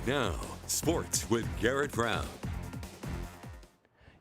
Now, sports with Garrett Brown.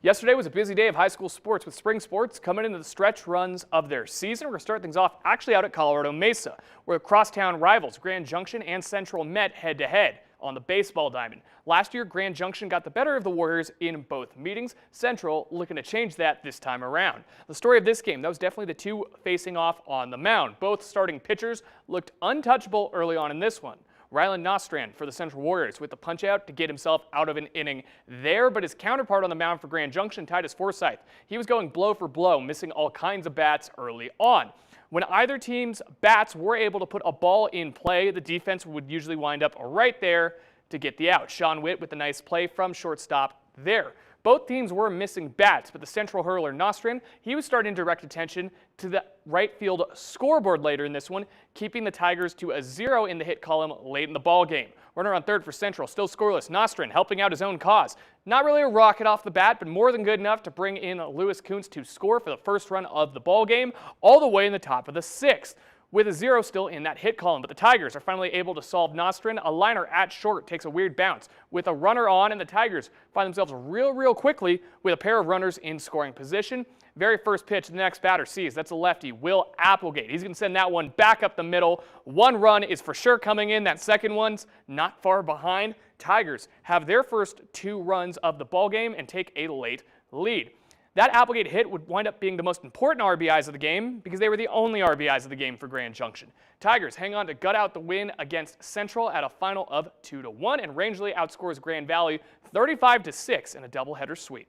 Yesterday was a busy day of high school sports with spring sports coming into the stretch runs of their season. We're going to start things off actually out at Colorado Mesa, where crosstown rivals Grand Junction and Central met head-to-head on the baseball diamond. Last year, Grand Junction got the better of the Warriors in both meetings. Central looking to change that this time around. The story of this game, that was definitely the two facing off on the mound. Both starting pitchers looked untouchable early on in this one. Rylan Nostrand for the Central Warriors with the punch-out to get himself out of an inning there, but his counterpart on the mound for Grand Junction, Titus Forsyth, he was going blow for blow, missing all kinds of bats early on. When either team's bats were able to put a ball in play, the defense would usually wind up right there to get the out. Sean Witt with a nice play from shortstop there. Both teams were missing bats, but the Central hurler Nostrand, he was starting to direct attention to the right field scoreboard later in this one, keeping the Tigers to a 0 in the hit column late in the ball game. Runner on third for Central, still scoreless. Nostrand helping out his own cause. Not really a rocket off the bat, but more than good enough to bring in Lewis Kuntz to score for the first run of the ball game, all the way in the top of the sixth, with a 0 still in that hit column. But the Tigers are finally able to solve Nostrand. A liner at short takes a weird bounce with a runner on, and the Tigers find themselves real quickly with a pair of runners in scoring position. Very first pitch the next batter sees, that's a lefty, Will Applegate. He's going to send that one back up the middle. One run is for sure coming in. That second one's not far behind. Tigers have their first 2 runs of the ball game and take a late lead. That Applegate hit would wind up being the most important RBIs of the game because they were the only RBIs of the game for Grand Junction. Tigers hang on to gut out the win against Central at a final of 2-1, and Rangeley outscores Grand Valley 35-6 in a doubleheader sweep.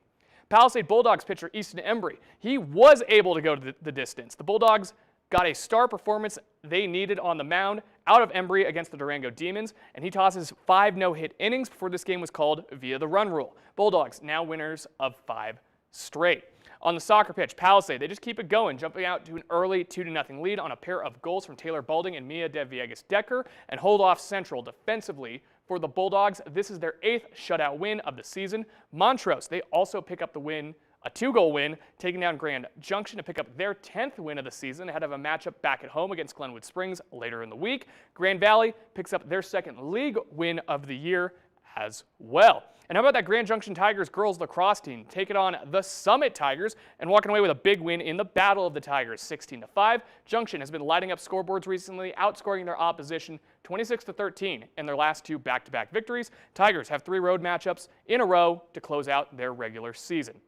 Palisade Bulldogs pitcher Easton Embry, he was able to go to the distance. The Bulldogs got a star performance they needed on the mound out of Embry against the Durango Demons, and he tosses 5 no-hit innings before this game was called via the run rule. Bulldogs now winners of 5 straight. On the soccer pitch, Palisade, they just keep it going, jumping out to an early 2-0 lead on a pair of goals from Taylor Balding and Mia De Villegas-Decker, and hold off Central defensively. For the Bulldogs, this is their 8th shutout win of the season. Montrose, they also pick up the win, a 2-goal win, taking down Grand Junction to pick up their 10th win of the season ahead of a matchup back at home against Glenwood Springs later in the week. Grand Valley picks up their 2nd league win of the year as well. And how about that Grand Junction Tigers girls lacrosse team taking on the Summit Tigers and walking away with a big win in the Battle of the Tigers, 16-5. Junction has been lighting up scoreboards recently, outscoring their opposition 26-13 in their last 2 back-to-back victories. Tigers have 3 road matchups in a row to close out their regular season.